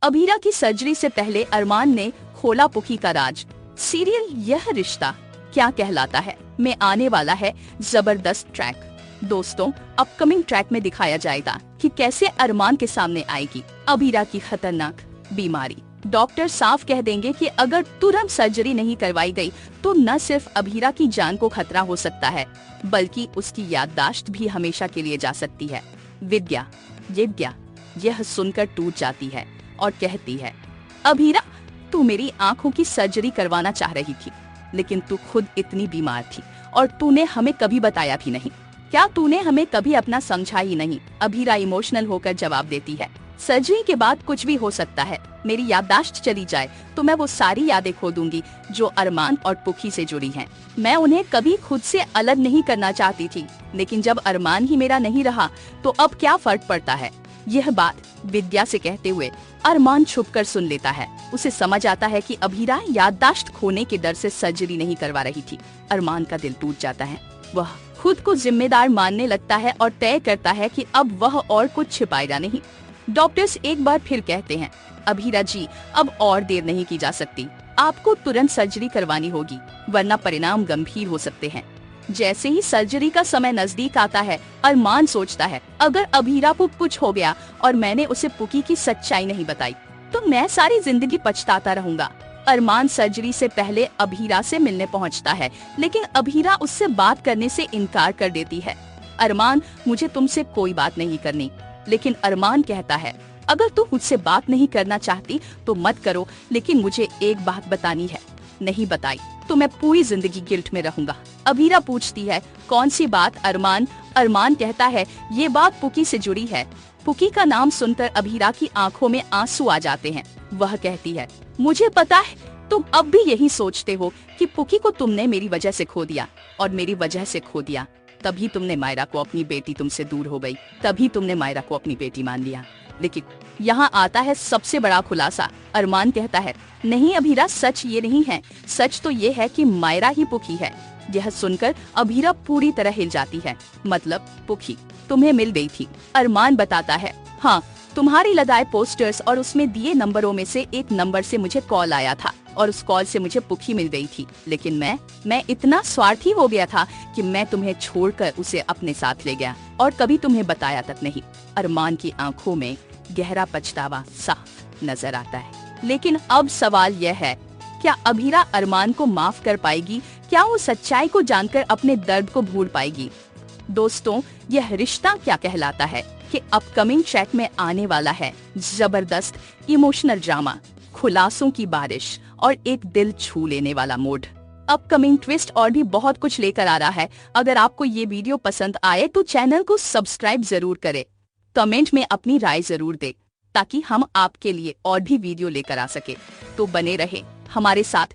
अभीरा की सर्जरी से पहले अरमान ने खोला पुकी का राज। सीरियल यह रिश्ता क्या कहलाता है में आने वाला है जबरदस्त ट्रैक। दोस्तों, अपकमिंग ट्रैक में दिखाया जाएगा कि कैसे अरमान के सामने आएगी अभीरा की खतरनाक बीमारी। डॉक्टर साफ कह देंगे कि अगर तुरंत सर्जरी नहीं करवाई गई तो न सिर्फ अभीरा की जान को खतरा हो सकता है, बल्कि उसकी याददाश्त भी हमेशा के लिए जा सकती है। विद्या यह सुनकर टूट जाती है और कहती है, अभीरा, तू मेरी आंखों की सर्जरी करवाना चाह रही थी, लेकिन तू खुद इतनी बीमार थी और तूने हमें कभी बताया भी नहीं। क्या तूने हमें कभी अपना समझा ही नहीं? अभीरा इमोशनल होकर जवाब देती है, सर्जरी के बाद कुछ भी हो सकता है। मेरी याददाश्त चली जाए तो मैं वो सारी यादें खो दूंगी जो अरमान और पुकी से जुड़ी हैं। मैं उन्हें कभी खुद से अलग नहीं करना चाहती थी, लेकिन जब अरमान ही मेरा नहीं रहा तो अब क्या फर्क पड़ता है? यह बात विद्या से कहते हुए अरमान छुपकर सुन लेता है। उसे समझ आता है कि अभीरा याददाश्त खोने के डर से सर्जरी नहीं करवा रही थी। अरमान का दिल टूट जाता है। वह खुद को जिम्मेदार मानने लगता है और तय करता है कि अब वह और कुछ छिपाएगा नहीं। डॉक्टर्स एक बार फिर कहते हैं, अभीरा जी, अब और देर नहीं की जा सकती। आपको तुरंत सर्जरी करवानी होगी, वरना परिणाम गंभीर हो सकते हैं। जैसे ही सर्जरी का समय नजदीक आता है, अरमान सोचता है, अगर अभीरा को कुछ हो गया और मैंने उसे पुकी की सच्चाई नहीं बताई तो मैं सारी जिंदगी पछताता रहूंगा। अरमान सर्जरी से पहले अभीरा से मिलने पहुंचता है, लेकिन अभीरा उससे बात करने से इनकार कर देती है। अरमान, मुझे तुमसे कोई बात नहीं करनी। लेकिन अरमान कहता है, अगर तू मुझसे बात नहीं करना चाहती तो मत करो, लेकिन मुझे एक बात बतानी है। नहीं बताई तो मैं पूरी जिंदगी गिल्ट में रहूंगा। अभीरा पूछती है, कौन सी बात अरमान कहता है, ये बात पुकी से जुड़ी है। पुकी का नाम सुनकर अभीरा की आंखों में आंसू आ जाते हैं। वह कहती है, मुझे पता है तुम अब भी यही सोचते हो कि पुकी को तुमने मेरी वजह से खो दिया और मेरी वजह से खो दिया, तभी तुमने मायरा को अपनी बेटी तुमसे दूर हो गई, तभी तुमने मायरा को अपनी बेटी मान लिया। लेकिन यहाँ आता है सबसे बड़ा खुलासा। अरमान कहता है, नहीं अभीरा, सच ये नहीं है। सच तो ये है कि मायरा ही पुकी है। यह सुनकर अभीरा पूरी तरह हिल जाती है। मतलब पुकी तुम्हें मिल गई थी? अरमान बताता है, हाँ, तुम्हारी लगाए पोस्टर्स और उसमें दिए नंबरों में से एक नंबर से मुझे कॉल आया था और उस कॉल से मुझे पुकी मिल गई थी। लेकिन मैं इतना स्वार्थी हो गया था कि मैं तुम्हें छोड़कर उसे अपने साथ ले गया और कभी तुम्हें बताया तक नहीं। अरमान की आंखों में गहरा पछतावा साफ नजर आता है। लेकिन अब सवाल यह है, क्या अभीरा अरमान को माफ कर पाएगी? क्या वो सच्चाई को जानकर अपने दर्द को भूल पाएगी? दोस्तों, यह रिश्ता क्या कहलाता है कि अपकमिंग ट्रैक में आने वाला है जबरदस्त इमोशनल ड्रामा, खुलासों की बारिश और एक दिल छू लेने वाला मूड। अपकमिंग ट्विस्ट और भी बहुत कुछ लेकर आ रहा है। अगर आपको ये वीडियो पसंद आए तो चैनल को सब्सक्राइब जरूर करें, कमेंट में अपनी राय जरूर दें, ताकि हम आपके लिए और भी वीडियो लेकर आ सके। तो बने रहे हमारे साथ